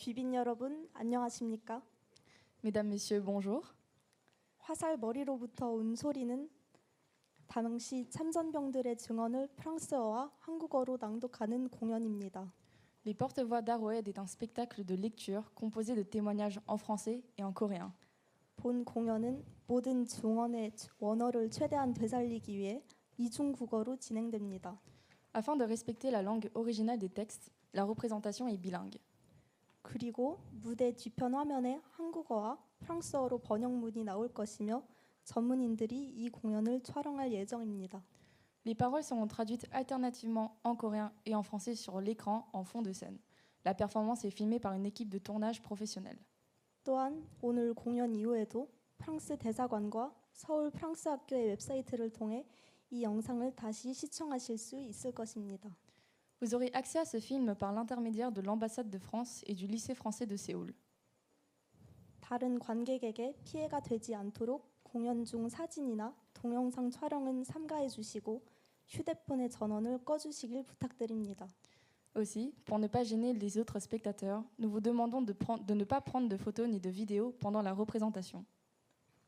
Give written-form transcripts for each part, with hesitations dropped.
귀빈 여러분, 안녕하십니까? Mesdames, Messieurs, bonjour. 화살 머리로부터 온 소리는 당시 참전병들의 증언을 프랑스어와 한국어로 낭독하는 공연입니다. Les Porte-Voix d'Arrowhead est un spectacle de lecture composé de témoignages en français et en coréen. 본 공연은 모든 증언의 원어를 최대한 되살리기 위해 이중국어로 진행됩니다. Afin de respecter la langue originale des textes, la représentation est bilingue. 그리고 무대 뒤편 화면에 한국어와 프랑스어로 번역문이 나올 것이며 전문인들이 이 공연을 촬영할 예정입니다. Les paroles seront traduites alternativement en coréen et en français sur l'écran en fond de scène. La performance est filmée par une équipe de tournage professionnelle. 또한 오늘 공연 이후에도 프랑스 대사관과 서울 프랑스 학교의 웹사이트를 통해 이 영상을 다시 시청하실 수 있을 것입니다. Vous aurez accès à ce film par l'intermédiaire de l'ambassade de France et du lycée français de Séoul. 다른 관객에게 피해가 되지 않도록 공연 중 사진이나 동영상 촬영은 삼가해 주시고 휴대폰의 전원을 꺼주시길 부탁드립니다. Aussi, pour ne pas gêner les autres spectateurs, nous vous demandons de ne pas prendre de photos ni de vidéos pendant la représentation.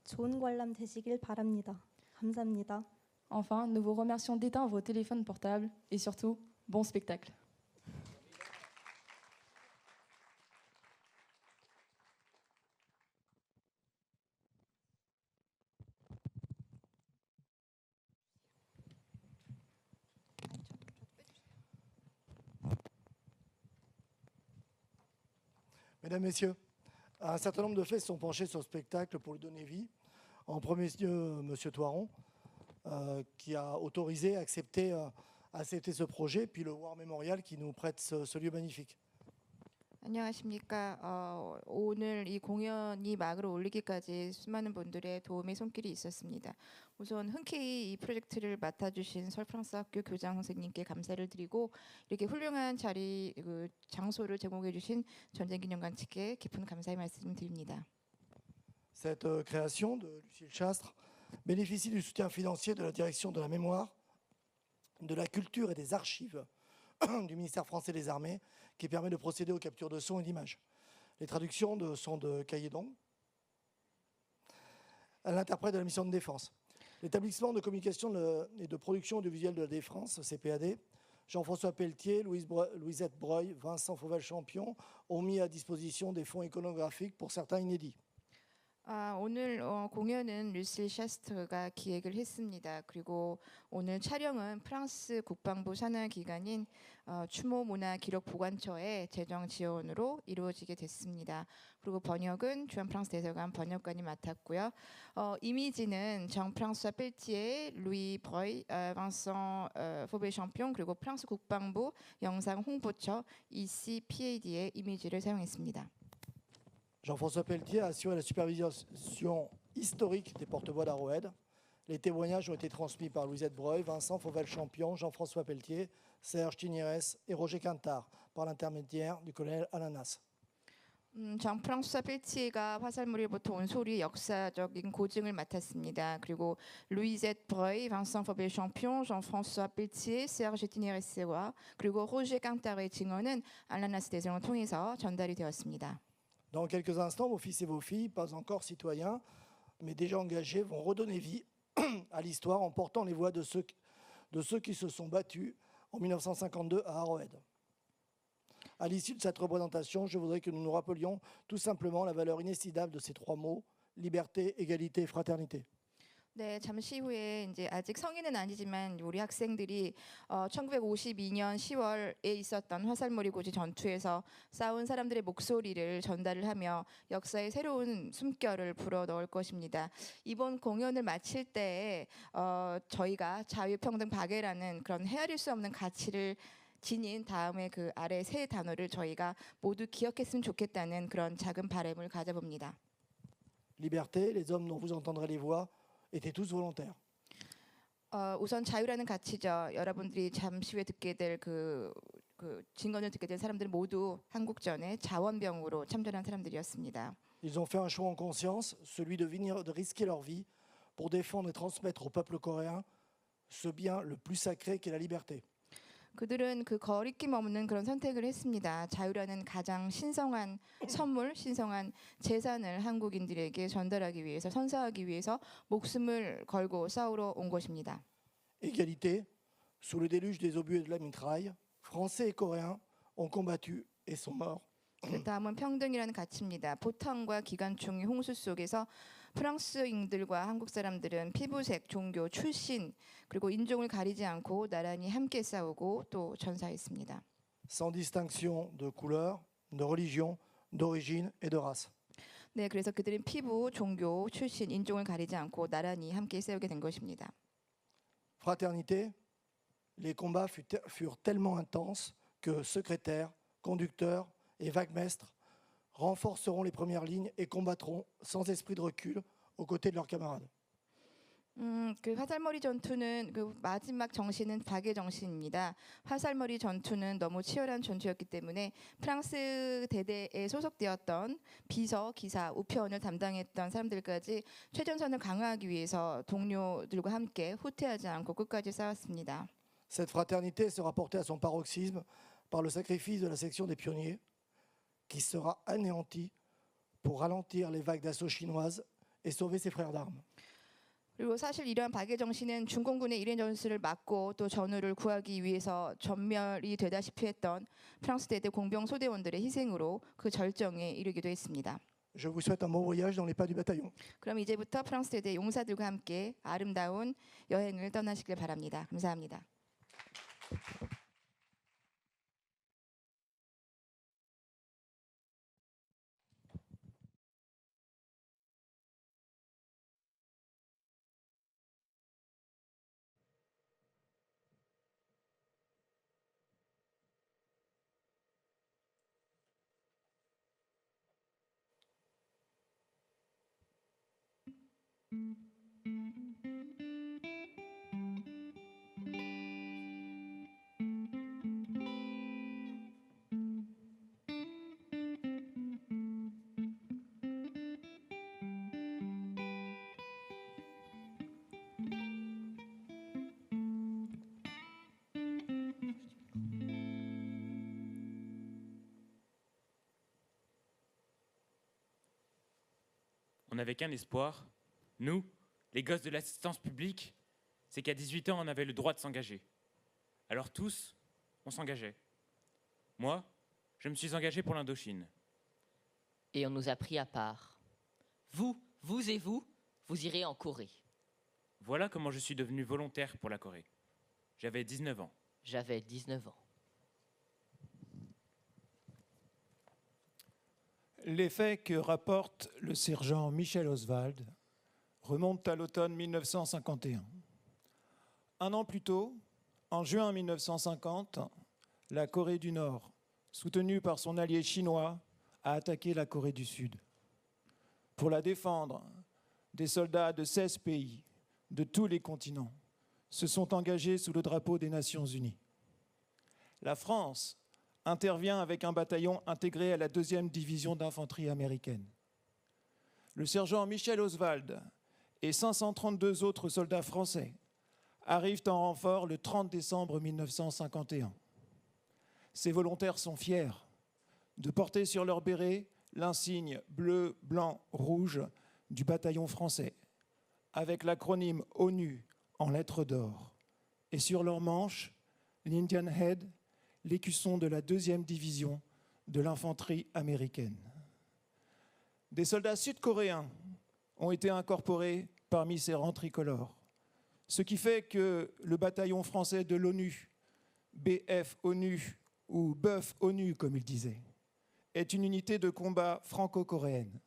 좋은 관람 되시길 바랍니다. 감사합니다. Enfin, nous vous remercions d'éteindre vos téléphones portables et surtout, bon spectacle. Mesdames, Messieurs, un certain nombre de faits se sont penchés sur le spectacle pour lui donner vie. En premier lieu, M. Thoiron, qui a autorisé, accepté ce projet, puis le War Memorial qui nous prête ce lieu magnifique. 안녕하십니까. 오늘 이 공연이 막을 올리기까지 수많은 분들의 도움의 손길이 있었습니다. 우선 흔쾌히 이 프로젝트를 맡아주신 서울프랑스학교 교장 선생님께 감사를 드리고 이렇게 훌륭한 장소를 제공해주신 전쟁기념관 측에 깊은 감사의 말씀을 드립니다. Cette création de Lucille Chastre bénéficie du soutien financier de la direction de la mémoire, de la culture et des archives du ministère français des Armées, qui permet de procéder aux captures de sons et d'images. Les traductions sont de Cailledon, l'interprète de la mission de défense. L'établissement de communication et de production audiovisuelle de la défense, CPAD, Jean-François Pelletier, Louisette Breuil, Vincent Fauvel-Champion ont mis à disposition des fonds iconographiques pour certains inédits. 오늘 공연은 루실 샤스트가 기획을 했습니다. 그리고 오늘 촬영은 프랑스 국방부 산하기관인 추모문화기록보관처의 재정 지원으로 이루어지게 됐습니다. 그리고 번역은 주한 프랑스 대사관 번역관이 맡았고요. 이미지는 정 프랑스와 펠티에, 루이 브로이, 방성 포베 샴피옹 그리고 프랑스 국방부 영상 홍보처 ECPAD의 이미지를 사용했습니다. Jean-François Pelletier a assuré la supervision historique des porte-voix d'Arrowhead. Les témoignages ont été transmis par Louisette Breuil, Vincent Fauvel-Champion, Jean-François Pelletier, Serge Tignerès et Roger Quintard, par l'intermédiaire du colonel Alanas. 정 프랑스와 펠티에가 화살무리부터 온 소리 역사적인 고증을 맡았습니다. 그리고 루이zet브로이, 방성 포벨 샴피옹, 정-프랑스와 펠티에, 세르게 티네레스와 그리고 로제 깡타르의 증언은 알라나스 대성을 통해서 전달이 되었습니다. Dans quelques instants, vos fils et vos filles, pas encore citoyens, mais déjà engagés, vont redonner vie à l'histoire en portant les voix de ceux qui se sont battus en 1952 à Arrowhead. À l'issue de cette représentation, je voudrais que nous nous rappelions tout simplement la valeur inestimable de ces trois mots, liberté, égalité et fraternité. 네, 잠시 후에 이제 아직 성인은 아니지만 우리 학생들이 1952년 10월에 있었던 화살무리 고지 전투에서 싸운 사람들의 목소리를 전달을 하며 역사의 새로운 숨결을 불어 넣을 것입니다. 이번 공연을 마칠 때 저희가 자유평등 박애라는 그런 헤아릴 수 없는 가치를 지닌 다음에 그 아래 세 단어를 저희가 모두 기억했으면 좋겠다는 그런 작은 바람을 가져봅니다. Liberté, les hommes dont vous entendrez les voix étaient tous volontaires. 우선 자유라는 가치죠. 여러분들이 잠시 후에 듣게 될 그 증언을 듣게 될 사람들은 모두 한국전에 자원병으로 참전한 사람들이었습니다. Ils ont fait un choix en conscience, celui de risquer leur vie pour défendre et transmettre au peuple coréen ce bien le plus sacré qu'est la liberté. 그들은 그 거리낌 없는 그런 선택을 했습니다. 자유라는 가장 신성한 선물, 신성한 재산을 한국인들에게 전달하기 위해서, 선사하기 위해서 목숨을 걸고 싸우러 온 것입니다. Égalité, sous le déluge des obus et de la mitraille, Français et Coréens ont combattu et sont morts. 그 다음은 평등이라는 가치입니다. 포탄과 기관총의 홍수 속에서 프랑스인들과 한국 사람들은 피부색, 종교, 출신 그리고 인종을 가리지 않고 나란히 함께 싸우고 또 전사했습니다. Sans distinction de couleur, de religion, d'origine et de race. 네, 그래서 그들은 피부, 종교, 출신, 인종을 가리지 않고 나란히 함께 싸우게 된 것입니다. Fraternité, les combats furent tellement intenses que secrétaires, conducteurs et vaguemestres renforceront les premières lignes et combattront sans esprit de recul aux côtés de leurs camarades. 그 화살머리 전투는 그 마지막 정신은 박의 정신입니다. 화살머리 전투는 너무 치열한 전투였기 때문에 프랑스 대대에 소속되었던 비서, 기사, 우편을 담당했던 사람들까지 최전선을 강화하기 위해서 동료들과 함께 후퇴하지 않고 끝까지 싸웠습니다. Cette fraternité sera portée à son paroxysme par le sacrifice de la section des pionniers, qui sera anéantie pour ralentir les vagues d'assaut chinoises et sauver ses frères d'armes. 그리고 사실 이러한 박의 정신은 중공군의 일행 전술을 막고 또 전우를 구하기 위해서 전멸이 되다시피 했던 프랑스 대대 공병 소대원들의 희생으로 그 절정에 이르기도 했습니다. Je vous souhaite un bon voyage dans les pas du bataillon. 그럼 이제부터 프랑스 대대 용사들과 함께 아름다운 여행을 떠나시길 바랍니다. 감사합니다. On n'avait qu'un espoir, nous, les gosses de l'assistance publique, c'est qu'à 18 ans, on avait le droit de s'engager. Alors tous, on s'engageait. Moi, je me suis engagé pour l'Indochine. Et on nous a pris à part. Vous et vous irez en Corée. Voilà comment je suis devenu volontaire pour la Corée. J'avais 19 ans. J'avais 19 ans. Les faits que rapporte le sergent Michel Oswald remontent à l'automne 1951. Un an plus tôt, en juin 1950, la Corée du Nord, soutenue par son allié chinois, a attaqué la Corée du Sud. Pour la défendre, des soldats de 16 pays, de tous les continents, se sont engagés sous le drapeau des Nations Unies. La France intervient avec un bataillon intégré à la 2e division d'infanterie américaine. Le sergent Michel Oswald et 532 autres soldats français arrivent en renfort le 30 décembre 1951. Ces volontaires sont fiers de porter sur leur béret l'insigne bleu, blanc, rouge du bataillon français, avec l'acronyme ONU en lettres d'or, et sur leur manche, l'Indian Head, l'écusson de la 2e division de l'infanterie américaine. Des soldats sud-coréens ont été incorporés parmi ces rangs tricolores, ce qui fait que le bataillon français de l'ONU, BF-ONU ou BUF-ONU comme il disait, est une unité de combat franco-coréenne,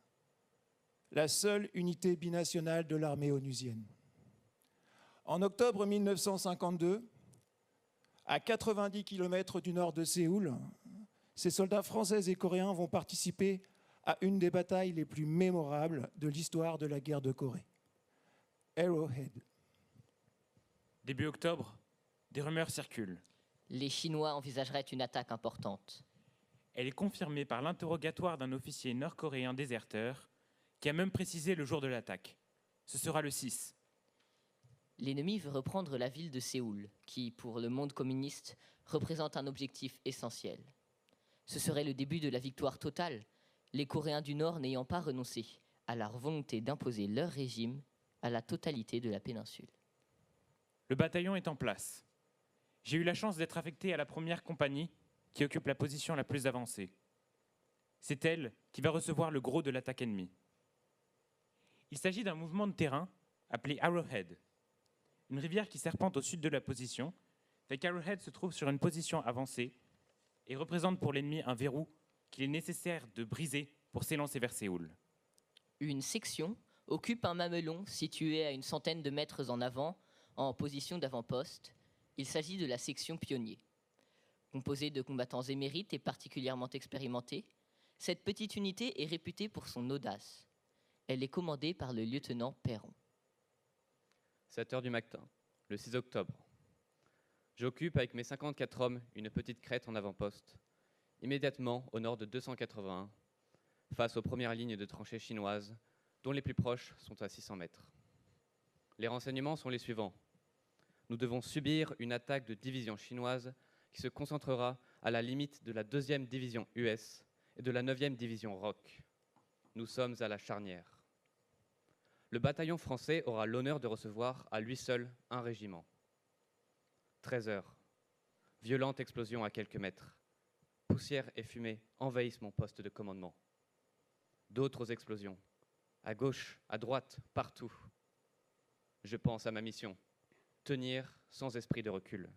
la seule unité binationale de l'armée onusienne. En octobre 1952, à 90 km du nord de Séoul, ces soldats français et coréens vont participer à une des batailles les plus mémorables de l'histoire de la guerre de Corée, Arrowhead. Début octobre, des rumeurs circulent. Les Chinois envisageraient une attaque importante. Elle est confirmée par l'interrogatoire d'un officier nord-coréen déserteur qui a même précisé le jour de l'attaque. Ce sera le 6. L'ennemi veut reprendre la ville de Séoul, qui, pour le monde communiste, représente un objectif essentiel. Ce serait le début de la victoire totale, les Coréens du Nord n'ayant pas renoncé à leur volonté d'imposer leur régime à la totalité de la péninsule. Le bataillon est en place. J'ai eu la chance d'être affecté à la première compagnie qui occupe la position la plus avancée. C'est elle qui va recevoir le gros de l'attaque ennemie. Il s'agit d'un mouvement de terrain appelé Arrowhead. Une rivière qui serpente au sud de la position fait qu'Arrowhead se trouve sur une position avancée et représente pour l'ennemi un verrou qu'il est nécessaire de briser pour s'élancer vers Séoul. Une section occupe un mamelon situé à une centaine de mètres en avant, en position d'avant-poste. Il s'agit de la section pionnier. Composée de combattants émérites et particulièrement expérimentés, cette petite unité est réputée pour son audace. Elle est commandée par le lieutenant Perron. 7 heures du matin, le 6 octobre. J'occupe avec mes 54 hommes une petite crête en avant-poste, immédiatement au nord de 281, face aux premières lignes de tranchées chinoises, dont les plus proches sont à 600 mètres. Les renseignements sont les suivants. Nous devons subir une attaque de division chinoise qui se concentrera à la limite de la 2e division US et de la 9e division ROC. Nous sommes à la charnière. Le bataillon français aura l'honneur de recevoir à lui seul un régiment. 13 heures. Violente explosion à quelques mètres. Poussière et fumée envahissent mon poste de commandement. D'autres explosions. À gauche, à droite, partout. Je pense à ma mission. Tenir sans esprit de recul.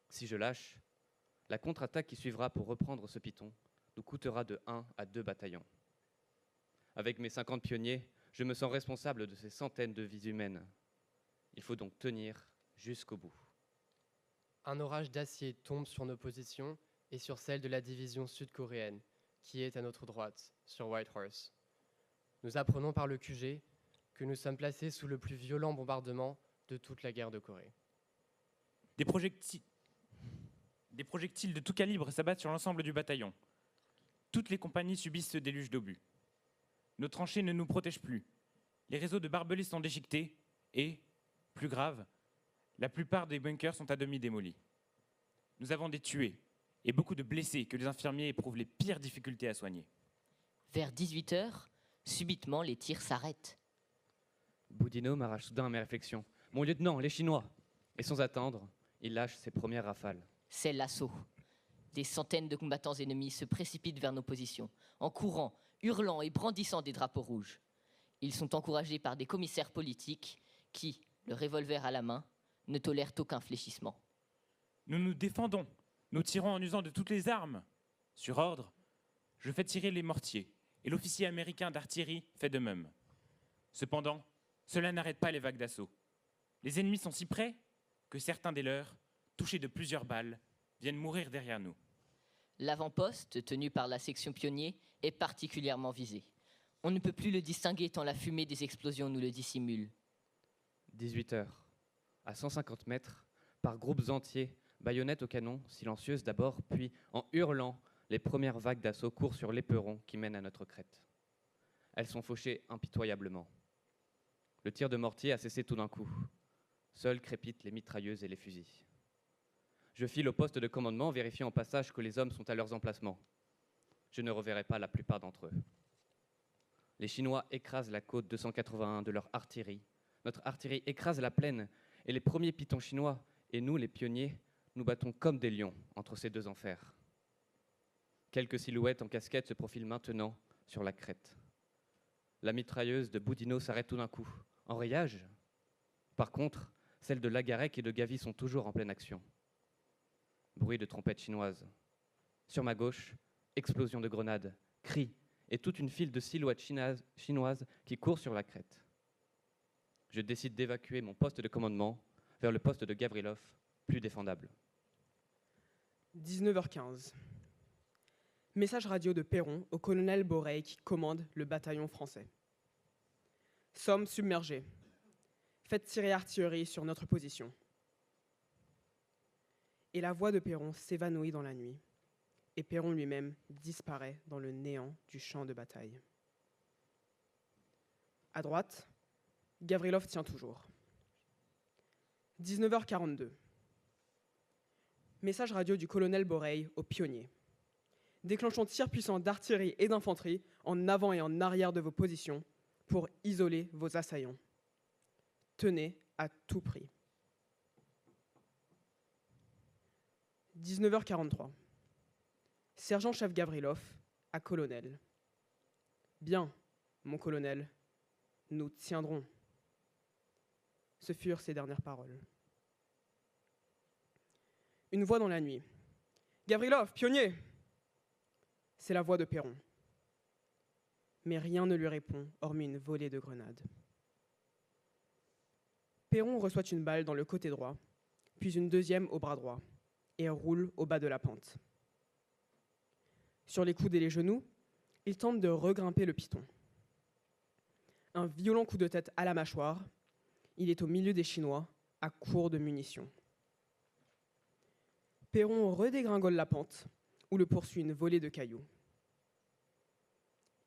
Si je lâche, la contre-attaque qui suivra pour reprendre ce piton nous coûtera de 1 à 2 bataillons. Avec mes 50 pionniers, je me sens responsable de ces centaines de vies humaines. Il faut donc tenir jusqu'au bout. Un orage d'acier tombe sur nos positions et sur celle de la division sud-coréenne, qui est à notre droite, sur Whitehorse. Nous apprenons par le QG que nous sommes placés sous le plus violent bombardement de toute la guerre de Corée. Des projectiles de tout calibre s'abattent sur l'ensemble du bataillon. Toutes les compagnies subissent ce déluge d'obus. Nos tranchées ne nous protègent plus. Les réseaux de barbelés sont déchiquetés et, plus grave, la plupart des bunkers sont à demi démolis. Nous avons des tués et beaucoup de blessés que les infirmiers éprouvent les pires difficultés à soigner. Vers 18 heures, subitement, les tirs s'arrêtent. Boudinot m'arrache soudain à mes réflexions. Mon lieutenant, les Chinois. Et sans attendre, il lâche ses premières rafales. C'est l'assaut. Des centaines de combattants ennemis se précipitent vers nos positions, en courant, hurlant et brandissant des drapeaux rouges. Ils sont encouragés par des commissaires politiques qui, le revolver à la main, ne tolèrent aucun fléchissement. Nous nous défendons. Nous tirons en usant de toutes les armes. Sur ordre, je fais tirer les mortiers et l'officier américain d'artillerie fait de même. Cependant, cela n'arrête pas les vagues d'assaut. Les ennemis sont si près que certains des leurs, touchés de plusieurs balles, viennent mourir derrière nous. L'avant-poste, tenu par la section pionnier, est particulièrement visé. On ne peut plus le distinguer tant la fumée des explosions nous le dissimule. 18 heures. À 150 mètres, par groupes entiers, baïonnettes au canon, silencieuses d'abord, puis, en hurlant, les premières vagues d'assaut courent sur l'éperon qui mène à notre crête. Elles sont fauchées impitoyablement. Le tir de mortier a cessé tout d'un coup. Seules crépitent les mitrailleuses et les fusils. Je file au poste de commandement, vérifiant au passage que les hommes sont à leurs emplacements. Je ne reverrai pas la plupart d'entre eux. Les Chinois écrasent la côte 281 de leur artillerie. Notre artillerie écrase la plaine et les premiers pitons chinois, et nous, les pionniers, nous battons comme des lions entre ces deux enfers. Quelques silhouettes en casquette se profilent maintenant sur la crête. La mitrailleuse de Boudinot s'arrête tout d'un coup. Enrayage. Par contre, celles de Lagarec et de Gavy sont toujours en pleine action. Bruit de trompettes chinoises. Sur ma gauche, explosion de grenades, cris et toute une file de silhouettes chinoises qui courent sur la crête. Je décide d'évacuer mon poste de commandement vers le poste de Gavrilov, plus défendable. 19h15. Message radio de Perron au colonel Borey qui commande le bataillon français. Sommes submergés. Faites tirer artillerie sur notre position. Et la voix de Perron s'évanouit dans la nuit. Et Perron lui-même disparaît dans le néant du champ de bataille. À droite, Gavrilov tient toujours. 19h42. Message radio du colonel Boreil aux pionniers. Déclenchons tir puissant d'artillerie et d'infanterie en avant et en arrière de vos positions pour isoler vos assaillants. Tenez à tout prix. 19h43. Sergent-chef Gavrilov à colonel. Bien, mon colonel, nous tiendrons. Ce furent ses dernières paroles. Une voix dans la nuit. Gavrilov, pionnier! C'est la voix de Perron. Mais rien ne lui répond, hormis une volée de grenades. Perron reçoit une balle dans le côté droit, puis une deuxième au bras droit, et roule au bas de la pente. Sur les coudes et les genoux, il tente de regrimper le piton. Un violent coup de tête à la mâchoire, il est au milieu des Chinois, à court de munitions. Perron redégringole la pente, où le poursuit une volée de cailloux.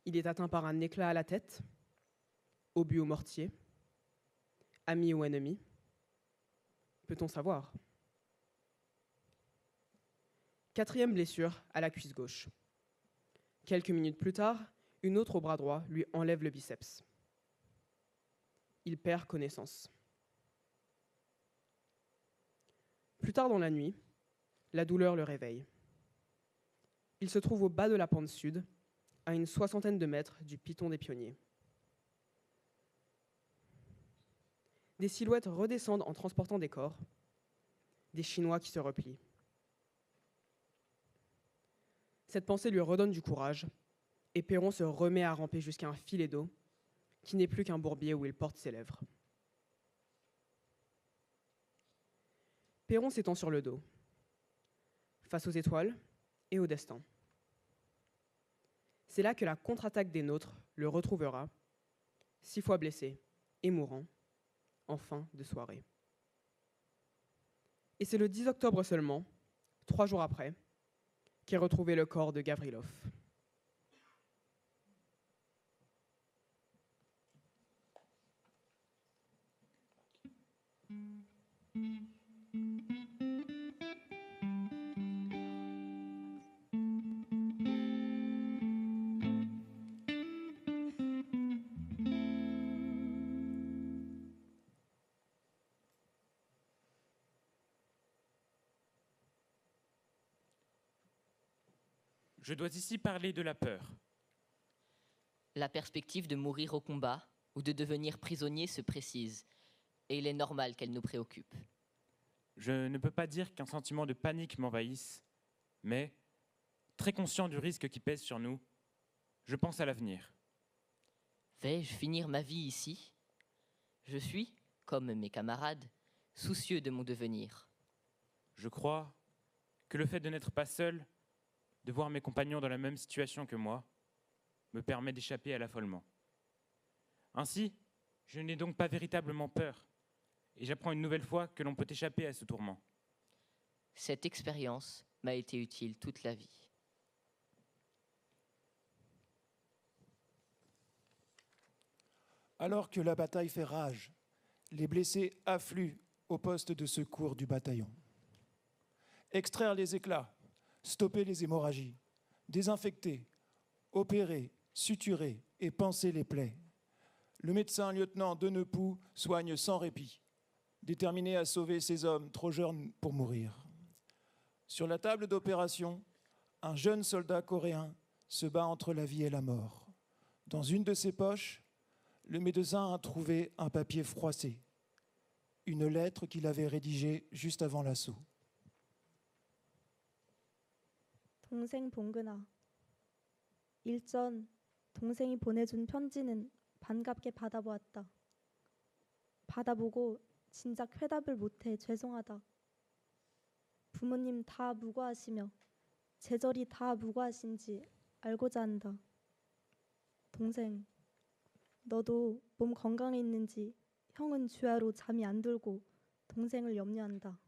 Il est atteint par un éclat à la tête, obus au mortier, ami ou ennemi. Peut-on savoir? Quatrième blessure à la cuisse gauche. Quelques minutes plus tard, une autre au bras droit lui enlève le biceps. Il perd connaissance. Plus tard dans la nuit, la douleur le réveille. Il se trouve au bas de la pente sud, à une 60aine de mètres du piton des pionniers. Des silhouettes redescendent en transportant des corps, des Chinois qui se replient. Cette pensée lui redonne du courage, et Perron se remet à ramper jusqu'à un filet d'eau, qui n'est plus qu'un bourbier où il porte ses lèvres. Perron s'étend sur le dos, face aux étoiles et au destin. C'est là que la contre-attaque des nôtres le retrouvera, 6 fois blessé et mourant, en fin de soirée. Et c'est le 10 octobre seulement, 3 jours après, qu'est retrouvé le corps de Gavrilov. Je dois ici parler de la peur. La perspective de mourir au combat ou de devenir prisonnier se précise, et il est normal qu'elle nous préoccupe. Je ne peux pas dire qu'un sentiment de panique m'envahisse, mais, très conscient du risque qui pèse sur nous, je pense à l'avenir. Vais-je finir ma vie ici? Je suis, comme mes camarades, soucieux de mon devenir. Je crois que le fait de n'être pas seul, de voir mes compagnons dans la même situation que moi, me permet d'échapper à l'affolement. Ainsi, je n'ai donc pas véritablement peur, et j'apprends une nouvelle fois que l'on peut échapper à ce tourment. Cette expérience m'a été utile toute la vie. Alors que la bataille fait rage, les blessés affluent au poste de secours du bataillon. Extraire les éclats, stopper les hémorragies, désinfecter, opérer, suturer et panser les plaies. Le médecin lieutenant Denepoux soigne sans répit, déterminé à sauver ces hommes trop jeunes pour mourir. Sur la table d'opération, un jeune soldat coréen se bat entre la vie et la mort. Dans une de ses poches, le médecin a trouvé un papier froissé, une lettre qu'il avait rédigée juste avant l'assaut. 동생 봉근아, 일전 동생이 보내준 편지는 반갑게 받아보았다. 받아보고 진작 회답을 못해 죄송하다. 부모님 다 무고하시며 제절이 다 무고하신지 알고자 한다. 동생, 너도 몸 건강해 있는지 형은 주야로 잠이 안 들고 동생을 염려한다.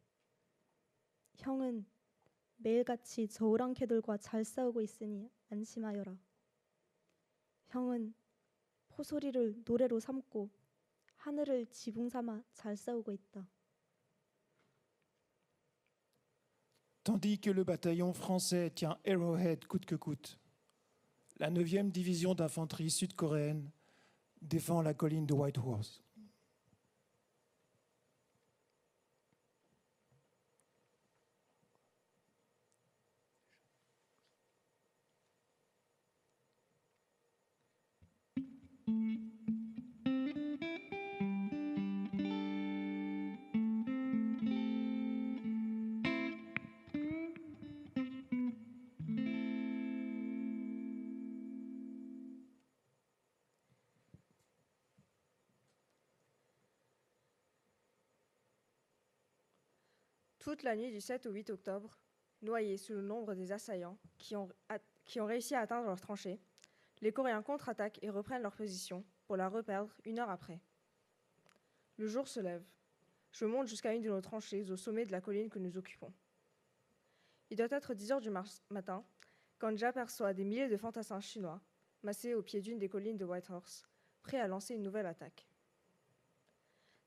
형은 매일같이 저 오랑캐들과 잘 싸우고 있으니 안심하여라. 형은 포소리를 노래로 삼고 하늘을 지붕 삼아 잘 싸우고 있다. Tandis que le bataillon français tient Arrowhead coûte que coûte, la 9e division d'infanterie sud-coréenne défend la colline de Whitehorse. Toute la nuit du 7 au 8 octobre, noyés sous le nombre des assaillants qui ont réussi à atteindre leurs tranchées, les Coréens contre-attaquent et reprennent leur position pour la reperdre 1 heure après. Le jour se lève. Je monte jusqu'à une de nos tranchées au sommet de la colline que nous occupons. Il doit être 10 heures du matin quand j'aperçois des milliers de fantassins chinois massés au pied d'une des collines de Whitehorse, prêts à lancer une nouvelle attaque.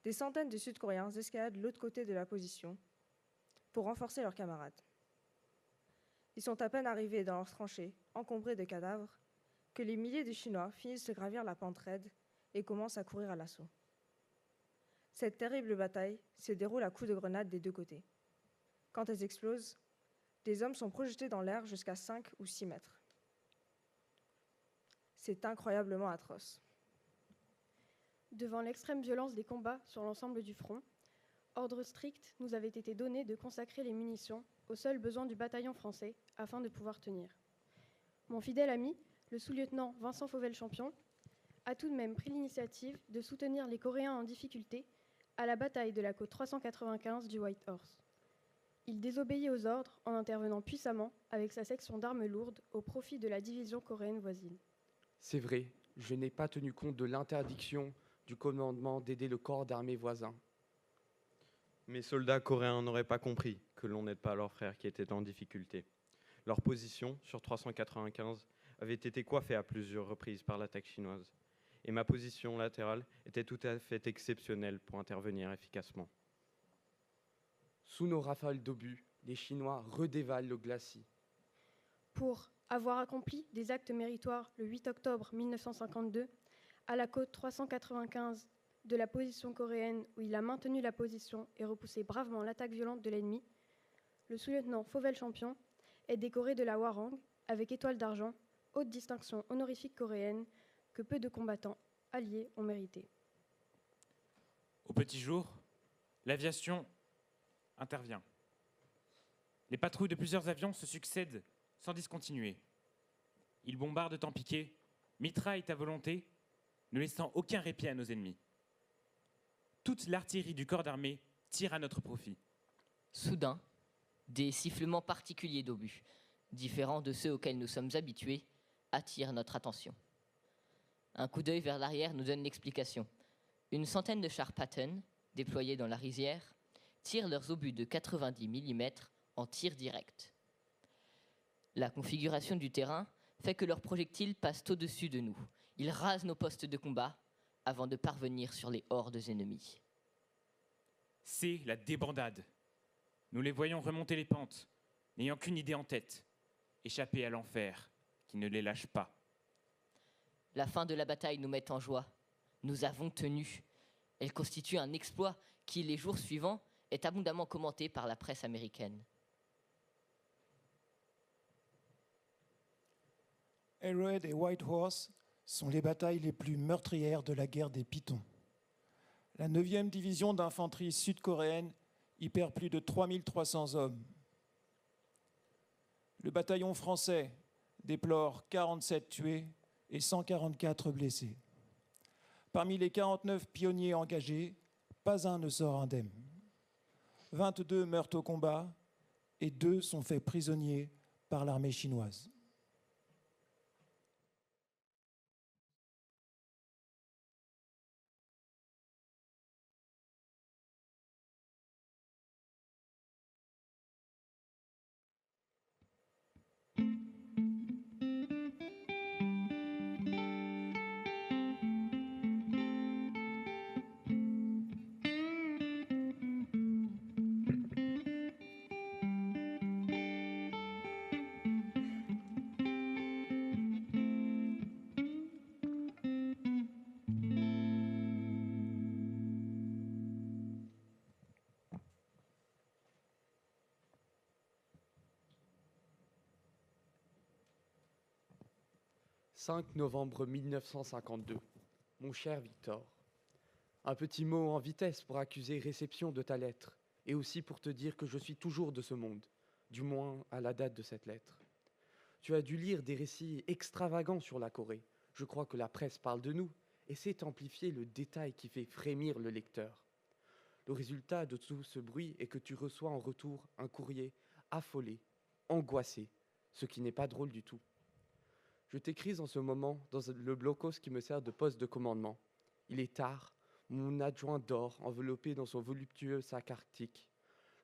Des centaines de Sud-Coréens escaladent l'autre côté de la position pour renforcer leurs camarades. Ils sont à peine arrivés dans leurs tranchées, encombrées de cadavres, que les milliers de Chinois finissent de gravir la pente raide et commencent à courir à l'assaut. Cette terrible bataille se déroule à coups de grenades des deux côtés. Quand elles explosent, des hommes sont projetés dans l'air jusqu'à 5 ou 6 mètres. C'est incroyablement atroce. Devant l'extrême violence des combats sur l'ensemble du front, ordre strict nous avait été donné de consacrer les munitions aux seuls besoins du bataillon français afin de pouvoir tenir. Mon fidèle ami, le sous-lieutenant Vincent Fauvel-Champion, a tout de même pris l'initiative de soutenir les Coréens en difficulté à la bataille de la côte 395 du Whitehorse. Il désobéit aux ordres en intervenant puissamment avec sa section d'armes lourdes au profit de la division coréenne voisine. C'est vrai, je n'ai pas tenu compte de l'interdiction du commandement d'aider le corps d'armée voisin. Mes soldats coréens n'auraient pas compris que l'on n'aide pas leurs frères qui étaient en difficulté. Leur position, sur 395, avait été coiffée à plusieurs reprises par l'attaque chinoise. Et ma position latérale était tout à fait exceptionnelle pour intervenir efficacement. Sous nos rafales d'obus, les Chinois redévalent le glacis. Pour avoir accompli des actes méritoires le 8 octobre 1952, à la côte 395 de la position coréenne où il a maintenu la position et repoussé bravement l'attaque violente de l'ennemi, le sous-lieutenant Fauvel-Champion est décoré de la Hwarang avec étoile d'argent, haute distinction honorifique coréenne que peu de combattants alliés ont mérité. Au petit jour, l'aviation intervient. Les patrouilles de plusieurs avions se succèdent sans discontinuer. Ils bombardent en piqué, mitraillent à volonté, ne laissant aucun répit à nos ennemis. Toute l'artillerie du corps d'armée tire à notre profit. Soudain, des sifflements particuliers d'obus, différents de ceux auxquels nous sommes habitués, attirent notre attention. Un coup d'œil vers l'arrière nous donne l'explication. Une centaine de chars Patton, déployés dans la rizière, tirent leurs obus de 90 mm en tir direct. La configuration du terrain fait que leurs projectiles passent au-dessus de nous. Ils rasent nos postes de combat avant de parvenir sur les hordes ennemies. C'est la débandade. Nous les voyons remonter les pentes, n'ayant qu'une idée en tête, échapper à l'enfer qui ne les lâche pas. La fin de la bataille nous met en joie. Nous avons tenu. Elle constitue un exploit qui, les jours suivants, est abondamment commenté par la presse américaine. Arrowhead et Whitehorse sont les batailles les plus meurtrières de la guerre des Pitons. La 9e division d'infanterie sud-coréenne y perd plus de 3300 hommes. Le bataillon français déplore 47 tués et 144 blessés. Parmi les 49 pionniers engagés, pas un ne sort indemne. 22 meurent au combat et 2 sont faits prisonniers par l'armée chinoise. 5 novembre 1952. Mon cher Victor, un petit mot en vitesse pour accuser réception de ta lettre et aussi pour te dire que je suis toujours de ce monde, du moins à la date de cette lettre. Tu as dû lire des récits extravagants sur la Corée. Je crois que la presse parle de nous et sait amplifier le détail qui fait frémir le lecteur. Le résultat de tout ce bruit est que tu reçois en retour un courrier affolé, angoissé, ce qui n'est pas drôle du tout. Je t'écris en ce moment dans le blocos qui me sert de poste de commandement. Il est tard, mon adjoint dort, enveloppé dans son voluptueux sac arctique.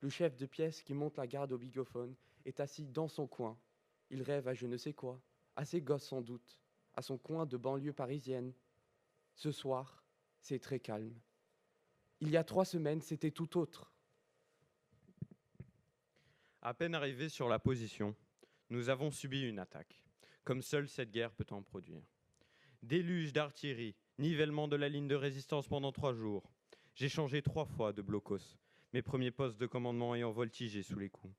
Le chef de pièce qui monte la garde au bigophone est assis dans son coin. Il rêve à je ne sais quoi, à ses gosses sans doute, à son coin de banlieue parisienne. Ce soir, c'est très calme. Il y a 3 semaines, c'était tout autre. À peine arrivés sur la position, nous avons subi une attaque, comme seule cette guerre peut en produire. Déluge d'artillerie, nivellement de la ligne de résistance pendant 3 jours. J'ai changé 3 fois de blocos, mes premiers postes de commandement ayant voltigé sous les coups.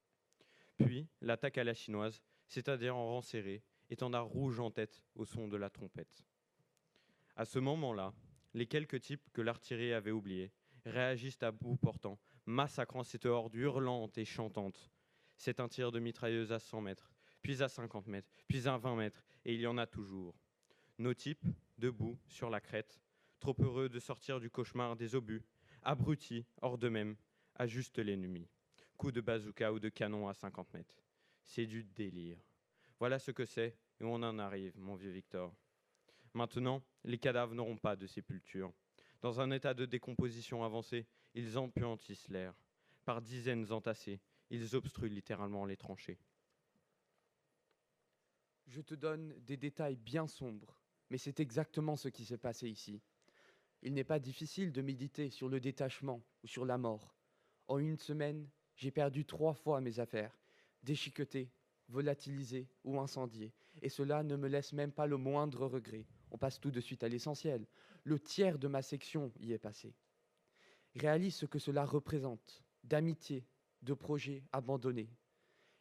Puis, l'attaque à la chinoise, c'est-à-dire en rang serré, étendard rouge en tête au son de la trompette. À ce moment-là, les quelques types que l'artillerie avait oubliés réagissent à bout portant, massacrant cette horde hurlante et chantante. C'est un tir de mitrailleuse à 100 mètres, puis à 50 mètres, puis à 20 mètres, et il y en a toujours. Nos types, debout, sur la crête, trop heureux de sortir du cauchemar des obus, abrutis, hors d'eux-mêmes, ajustent l'ennemi. Coup de bazooka ou de canon à 50 mètres. C'est du délire. Voilà ce que c'est, et on en arrive, mon vieux Victor. Maintenant, les cadavres n'auront pas de sépulture. Dans un état de décomposition avancé, ils empuantissent l'air. Par dizaines entassés, ils obstruent littéralement les tranchées. Je te donne des détails bien sombres, mais c'est exactement ce qui s'est passé ici. Il n'est pas difficile de méditer sur le détachement ou sur la mort. En 1 semaine, j'ai perdu 3 fois mes affaires, déchiquetées, volatilisées ou incendiées. Et cela ne me laisse même pas le moindre regret. On passe tout de suite à l'essentiel. Le tiers de ma section y est passé. Réalise ce que cela représente, d'amitié, de projets abandonnés.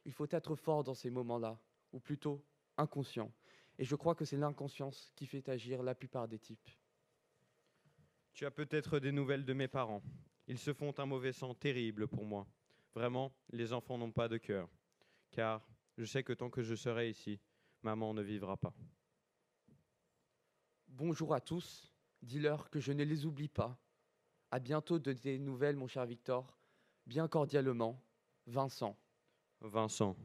Il faut être fort dans ces moments-là, ou plutôt inconscient. Et je crois que c'est l'inconscience qui fait agir la plupart des types. Tu as peut-être des nouvelles de mes parents. Ils se font un mauvais sang terrible pour moi. Vraiment, les enfants n'ont pas de cœur. Car je sais que tant que je serai ici, maman ne vivra pas. Bonjour à tous. Dis-leur que je ne les oublie pas. À bientôt de tes nouvelles, mon cher Victor. Bien cordialement, Vincent. Vincent.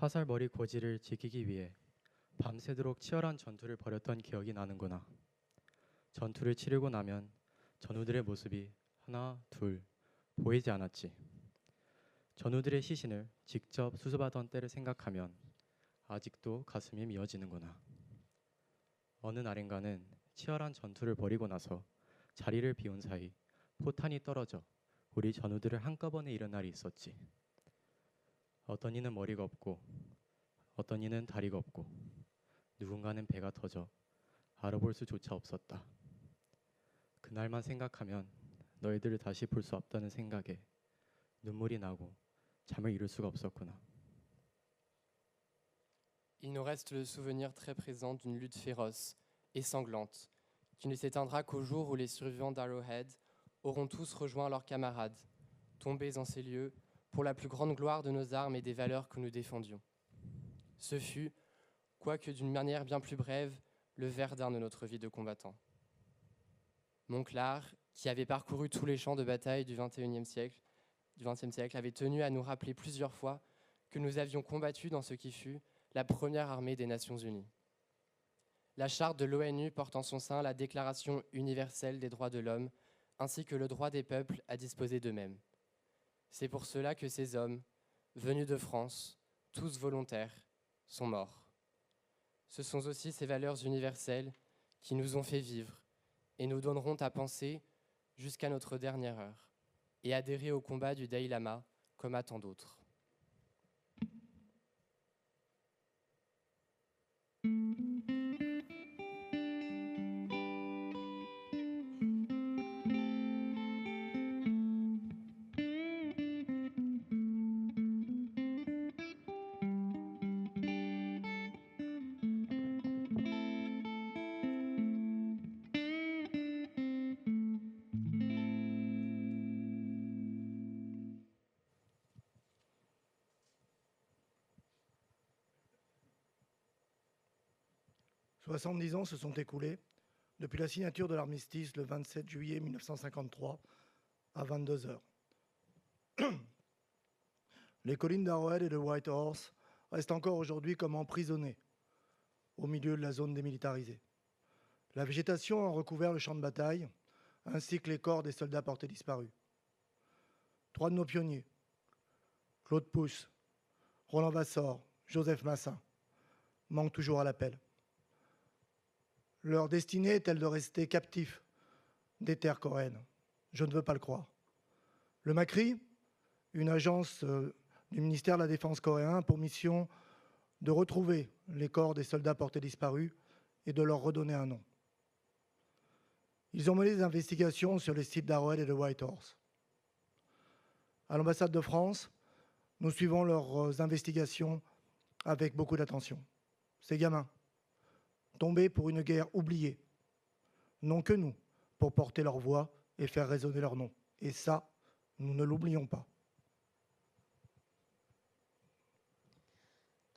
화살머리 고지를 지키기 위해 밤새도록 치열한 전투를 벌였던 기억이 나는구나. 전투를 치르고 나면 전우들의 모습이 하나, 둘 보이지 않았지. 전우들의 시신을 직접 수습하던 때를 생각하면 아직도 가슴이 미어지는구나. 어느 날인가는 치열한 전투를 벌이고 나서 자리를 비운 사이 포탄이 떨어져 우리 전우들을 한꺼번에 잃은 날이 있었지. 어떤 이는 머리가 없고 어떤 이는 다리가 없고 누군가는 배가 터져 알아볼 수조차 없었다. 그날만 생각하면 너희들을 다시 볼 수 없다는 생각에 눈물이 나고 잠을 이룰 수가 없었구나. Il nous reste le souvenir très présent d'une lutte féroce et sanglante qui ne s'éteindra qu'au jour où les survivants d'Arrowhead auront tous rejoint leurs camarades, tombés en ces lieux pour la plus grande gloire de nos armes et des valeurs que nous défendions. Ce fut, quoique d'une manière bien plus brève, le verdun de notre vie de combattant. Monclar, qui avait parcouru tous les champs de bataille du XXe siècle, avait tenu à nous rappeler plusieurs fois que nous avions combattu dans ce qui fut la première armée des Nations Unies. La charte de l'ONU porte en son sein la Déclaration universelle des droits de l'homme, ainsi que le droit des peuples à disposer d'eux-mêmes. C'est pour cela que ces hommes, venus de France, tous volontaires, sont morts. Ce sont aussi ces valeurs universelles qui nous ont fait vivre et nous donneront à penser jusqu'à notre dernière heure et adhérer au combat du Dalai Lama comme à tant d'autres. 70 ans se sont écoulés depuis la signature de l'armistice le 27 juillet 1953 à 22 heures. Les collines d'Arrowhead et de Whitehorse restent encore aujourd'hui comme emprisonnées au milieu de la zone démilitarisée. La végétation a recouvert le champ de bataille, ainsi que les corps des soldats portés disparus. 3 de nos pionniers, Claude Pousse, Roland Vassor, Joseph Massin, manquent toujours à l'appel. Leur destinée est-elle de rester captifs des terres coréennes? Je ne veux pas le croire. Le MACRI, une agence du ministère de la Défense coréen, a pour mission de retrouver les corps des soldats portés disparus et de leur redonner un nom. Ils ont mené des investigations sur les sites d'Arrowhead et de Whitehorse. À l'ambassade de France, nous suivons leurs investigations avec beaucoup d'attention. Ces gamins, tombés pour une guerre oubliée, n'ont que nous pour porter leur voix et faire résonner leur nom. Et ça, nous ne l'oublions pas.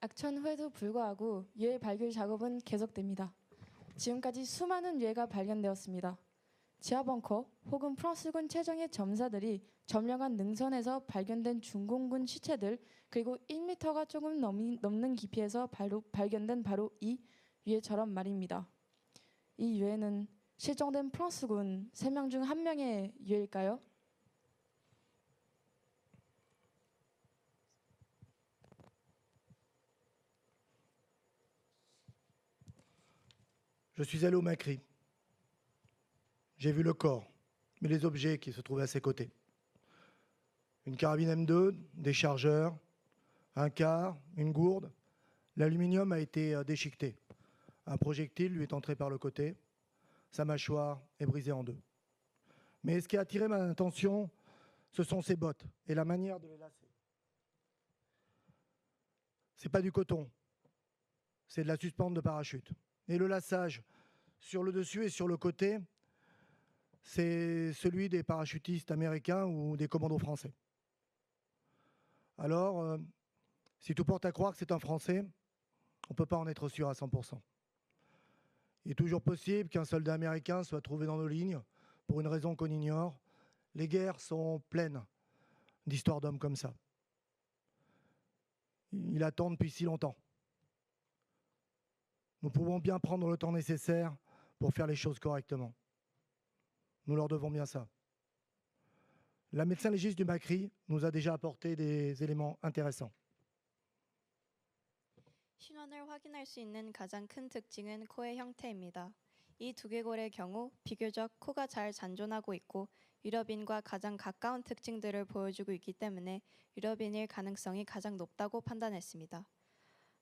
악천 후에도 불구하고 유해 발굴 작업은 계속됩니다. 지금까지 수많은 유해가 발견되었습니다. 지하 벙커 혹은 프랑스군 최정예 점사들이 점령한 능선에서 발견된 중공군 시체들 그리고 1m가 조금 넘는 깊이에서 발견된 바로 이 유해처럼 말입니다. 이 유해는 실종된 프랑스군 3명 중 1명의 유해일까요? Je suis allé au MACRI. J'ai vu le corps, mais les objets qui se trouvaient à ses côtés. Une carabine M2, des chargeurs, un quart, une gourde. L'aluminium a été déchiqueté. Un projectile lui est entré par le côté. Sa mâchoire est brisée en 2. Mais ce qui a attiré ma attention, ce sont ses bottes et la manière de les lacer. Ce n'est pas du coton, c'est de la suspente de parachute. Et le lassage sur le dessus et sur le côté, c'est celui des parachutistes américains ou des commandos français. Alors, si tout porte à croire que c'est un Français, on ne peut pas en être sûr à 100%. Il est toujours possible qu'un soldat américain soit trouvé dans nos lignes pour une raison qu'on ignore. Les guerres sont pleines d'histoires d'hommes comme ça. Il attend depuis si longtemps. Nous pouvons bien prendre le temps nécessaire pour faire les choses correctement. Nous leur devons bien ça. La médecin légiste du MACRI nous a déjà apporté des éléments intéressants. 신원을 확인할 수 있는 가장 큰 특징은 코의 형태입니다. 이 두개골의 경우 비교적 코가 잘 잔존하고 있고 유럽인과 가장 가까운 특징들을 보여주고 있기 때문에 유럽인일 가능성이 가장 높다고 판단했습니다.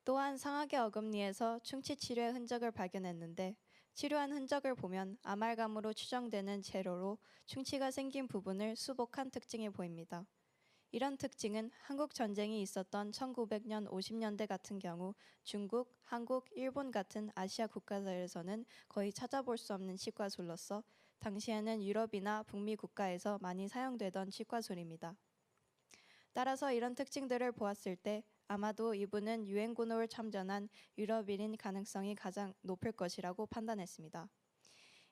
또한 상악의 어금니에서 충치 치료의 흔적을 발견했는데 치료한 흔적을 보면 아말감으로 추정되는 재료로 충치가 생긴 부분을 수복한 특징이 보입니다. 이런 특징은 한국 전쟁이 있었던 1900년 50년대 같은 경우 중국, 한국, 일본 같은 아시아 국가들에서는 거의 찾아볼 수 없는 치과술로서 당시에는 유럽이나 북미 국가에서 많이 사용되던 치과술입니다. 따라서 이런 특징들을 보았을 때 아마도 이분은 유엔군호를 참전한 유럽인인 가능성이 가장 높을 것이라고 판단했습니다.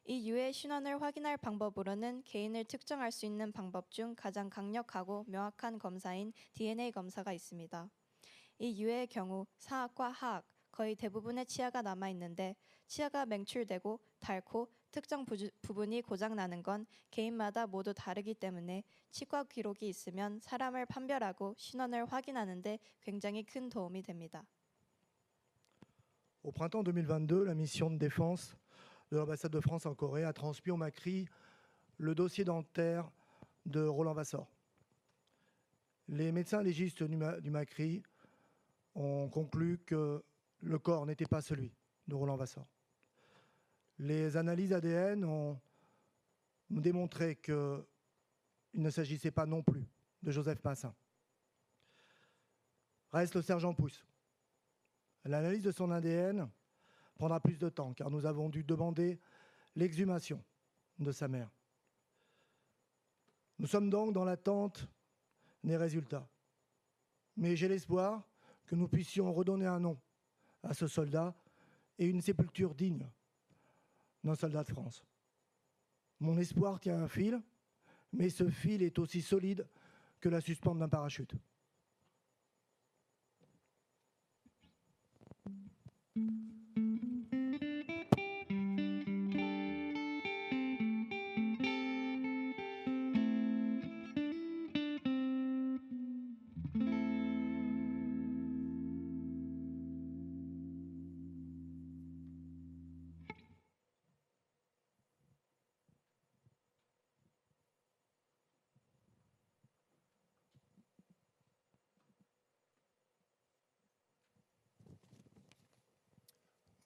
이 유해 신원을 확인할 방법으로는 개인을 특정할 수 있는 방법 중 가장 강력하고 명확한 검사인 DNA 검사가 있습니다. 이 유해의 경우 상악과 하악, 거의 대부분의 치아가 남아있는데 치아가 맹출되고 닳고 특정 부분이 고장나는 건 개인마다 모두 다르기 때문에 치과 기록이 있으면 사람을 판별하고 신원을 확인하는 데 굉장히 큰 도움이 됩니다. Au printemps 2022, la mission de défense de l'ambassade de France en Corée a transmis au MACRI le dossier dentaire de Roland Vassor. Les médecins légistes du MACRI ont conclu que le corps n'était pas celui de Roland Vassor. Les analyses ADN ont démontré qu'il ne s'agissait pas non plus de Joseph Massin. Reste le sergent Pousse. L'analyse de son ADN prendra plus de temps car nous avons dû demander l'exhumation de sa mère. Nous sommes donc dans l'attente des résultats. Mais j'ai l'espoir que nous puissions redonner un nom à ce soldat et une sépulture digne d'un soldat de France. Mon espoir tient un fil, mais ce fil est aussi solide que la suspente d'un parachute.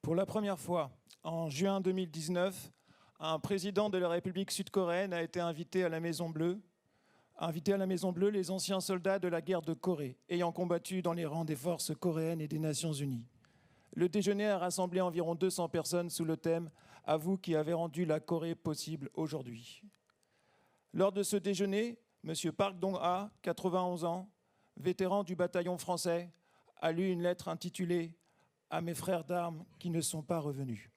Pour la première fois, en juin 2019, un président de la République sud-coréenne a été invité à la Maison Bleue. Invité à la Maison Bleue les anciens soldats de la guerre de Corée, ayant combattu dans les rangs des forces coréennes et des Nations Unies. Le déjeuner a rassemblé environ 200 personnes sous le thème « À vous qui avez rendu la Corée possible aujourd'hui ». Lors de ce déjeuner, M. Park Dong-ha, 91 ans, vétéran du bataillon français, a lu une lettre intitulée « À mes frères d'armes qui ne sont pas revenus ».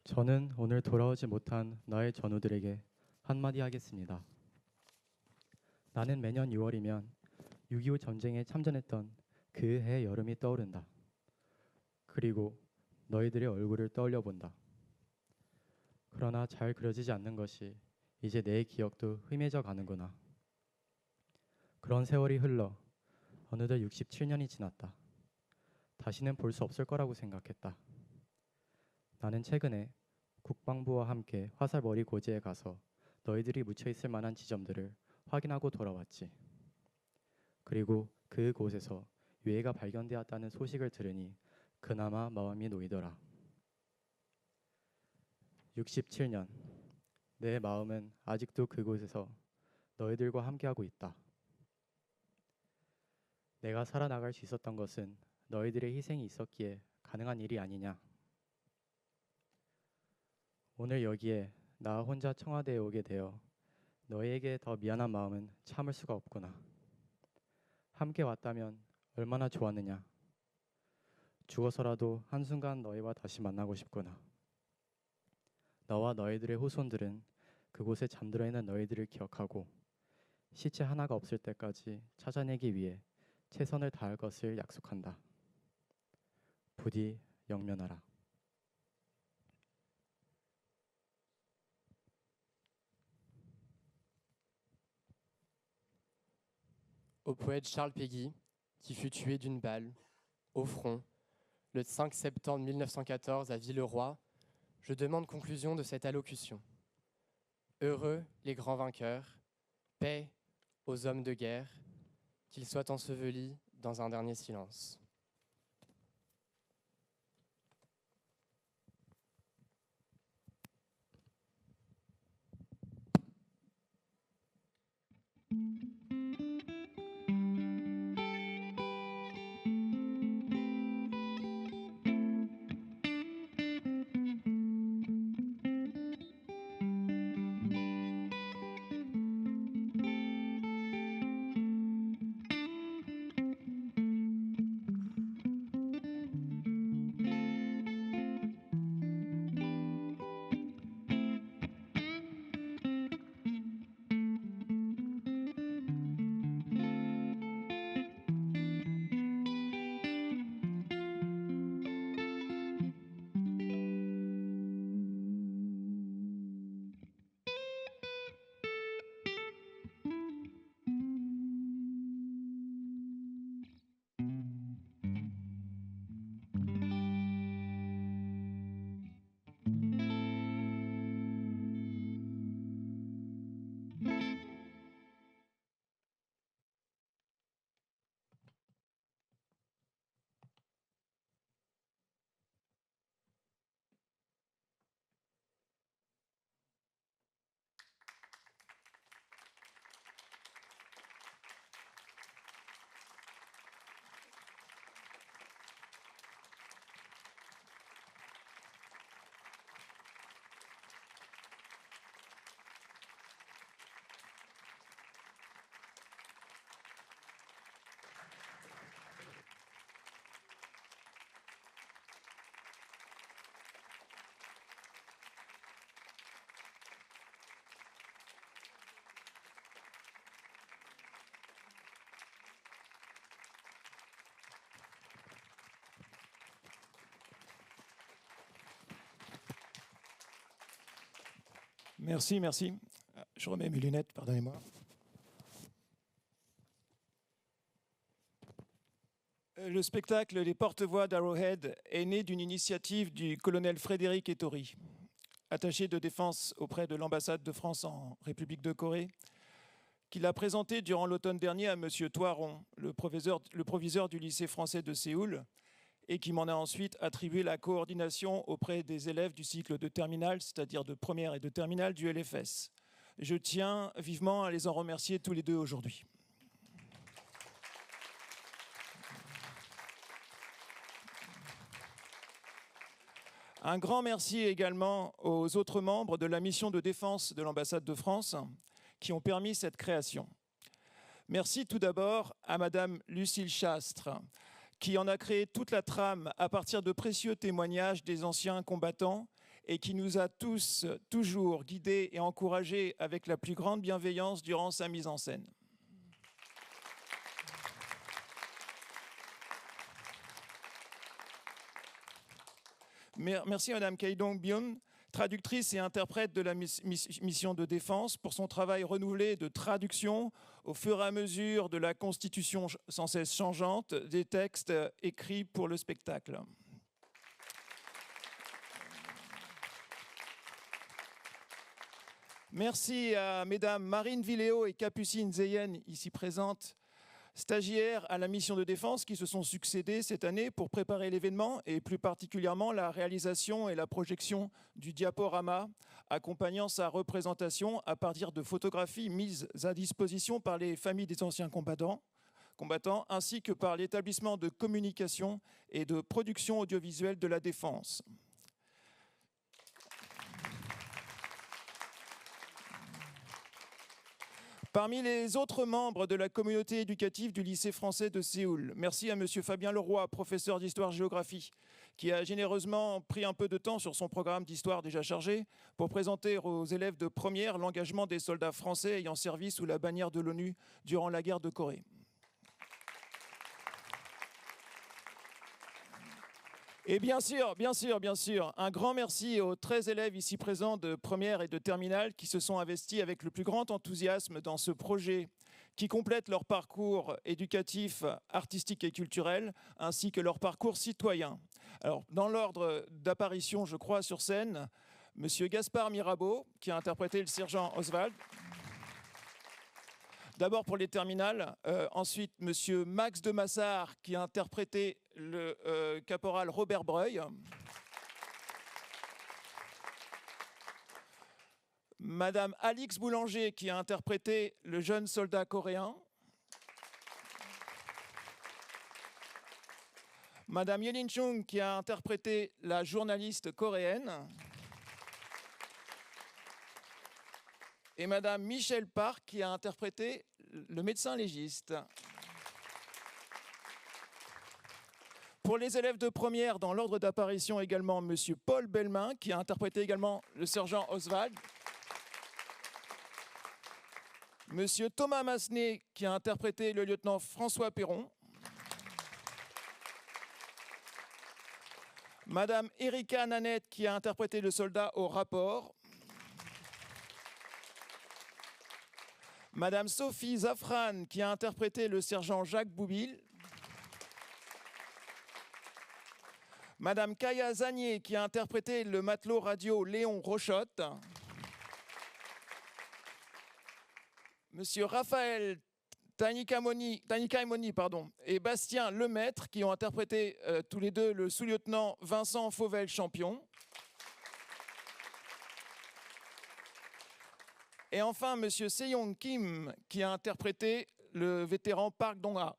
저는 오늘 돌아오지 못한 나의 전우들에게 한마디 하겠습니다. 나는 매년 6월이면 6.25 전쟁에 참전했던 그 해 여름이 떠오른다. 그리고 너희들의 얼굴을 떠올려 본다. 그러나 잘 그려지지 않는 것이 이제 내 기억도 희미해져 가는구나. 그런 세월이 흘러 어느덧 67년이 지났다. 다시는 볼 수 없을 거라고 생각했다. 나는 최근에 국방부와 함께 화살머리 고지에 가서 너희들이 묻혀 있을 만한 지점들을 확인하고 돌아왔지. 그리고 그곳에서 유해가 발견되었다는 소식을 들으니 그나마 마음이 놓이더라. 67년, 내 마음은 아직도 그곳에서 너희들과 함께하고 있다. 내가 살아나갈 수 있었던 것은 너희들의 희생이 있었기에 가능한 일이 아니냐. 오늘 여기에 나 혼자 청와대에 오게 되어 너희에게 더 미안한 마음은 참을 수가 없구나. 함께 왔다면 얼마나 좋았느냐. 죽어서라도 한순간 너희와 다시 만나고 싶구나. 너와 너희들의 후손들은 그곳에 잠들어 있는 너희들을 기억하고 시체 하나가 없을 때까지 찾아내기 위해 최선을 다할 것을 약속한다. 부디 영면하라. Au poète Charles Péguy, qui fut tué d'une balle, au front, le 5 septembre 1914 à Villeroy, je demande conclusion de cette allocution. Heureux les grands vainqueurs, paix aux hommes de guerre, qu'ils soient ensevelis dans un dernier silence. Merci, merci. Je remets mes lunettes, pardonnez-moi. Le spectacle Les Porte-Voix d'Arrowhead est né d'une initiative du colonel Frédéric Ettori, attaché de défense auprès de l'ambassade de France en République de Corée, qu'il a présenté durant l'automne dernier à M. Toiron, le proviseur du lycée français de Séoul, et qui m'en a ensuite attribué la coordination auprès des élèves du cycle de terminale, c'est-à-dire de première et de terminale du LFS. Je tiens vivement à les en remercier tous les deux aujourd'hui. Un grand merci également aux autres membres de la mission de défense de l'ambassade de France qui ont permis cette création. Merci tout d'abord à Madame Lucille Chastre, qui en a créé toute la trame à partir de précieux témoignages des anciens combattants et qui nous a tous toujours guidés et encouragés avec la plus grande bienveillance durant sa mise en scène. Merci à Madame Kaidong-byun, traductrice et interprète de la mission de défense, pour son travail renouvelé de traduction au fur et à mesure de la constitution sans cesse changeante des textes écrits pour le spectacle. Merci à Mesdames Marine Villéo et Capucine Zeyen, ici présentes, stagiaires à la mission de défense, qui se sont succédés cette année pour préparer l'événement et plus particulièrement la réalisation et la projection du diaporama accompagnant sa représentation à partir de photographies mises à disposition par les familles des anciens combattants ainsi que par l'établissement de communication et de production audiovisuelle de la Défense. Parmi les autres membres de la communauté éducative du lycée français de Séoul, merci à M. Fabien Leroy, professeur d'histoire-géographie, qui a généreusement pris un peu de temps sur son programme d'histoire déjà chargé pour présenter aux élèves de première l'engagement des soldats français ayant servi sous la bannière de l'ONU durant la guerre de Corée. Et bien sûr, un grand merci aux 13 élèves ici présents de première et de terminale qui se sont investis avec le plus grand enthousiasme dans ce projet qui complète leur parcours éducatif, artistique et culturel, ainsi que leur parcours citoyen. Alors, dans l'ordre d'apparition, je crois, sur scène, Monsieur Gaspard Mirabeau, qui a interprété le sergent Oswald. D'abord pour les terminales, ensuite Monsieur Max de Massard qui a interprété le caporal Robert Breuil. Madame Alix Boulanger qui a interprété le jeune soldat coréen. Madame Yelin Chung qui a interprété la journaliste coréenne. Et Madame Michelle Park qui a interprété le médecin légiste. Pour les élèves de première, dans l'ordre d'apparition également, Monsieur Paul Belmain qui a interprété également le sergent Oswald. Monsieur Thomas Massenet qui a interprété le lieutenant François Perron. Madame Erika Nanette qui a interprété le soldat au rapport. Madame Sophie Zafran qui a interprété le sergent Jacques Boubil. Madame Kaya Zanier qui a interprété le matelot radio Léon Rochotte. Monsieur Raphaël Tanikaimoni et Bastien Lemaître qui ont interprété tous les deux le sous-lieutenant Vincent Fauvel-Champion. Et enfin, Monsieur Seyong Kim, qui a interprété le vétéran Park Dong-ha.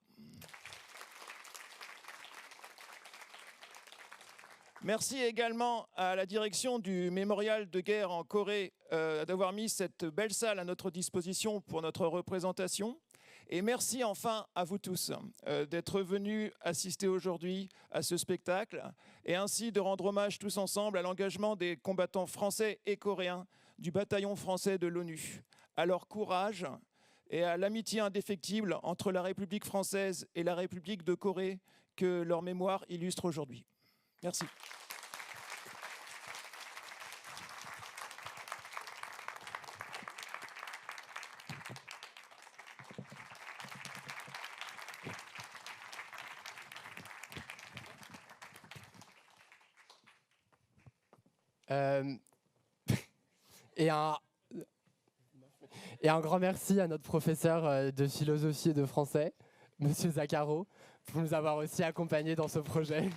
Merci également à la direction du mémorial de guerre en Corée d'avoir mis cette belle salle à notre disposition pour notre représentation. Et merci enfin à vous tous d'être venus assister aujourd'hui à ce spectacle et ainsi de rendre hommage tous ensemble à l'engagement des combattants français et coréens du bataillon français de l'ONU, à leur courage et à l'amitié indéfectible entre la République française et la République de Corée que leur mémoire illustre aujourd'hui. Merci. Euh, et un grand merci à notre professeur de philosophie et de français, Monsieur Zaccaro, pour nous avoir aussi accompagnés dans ce projet.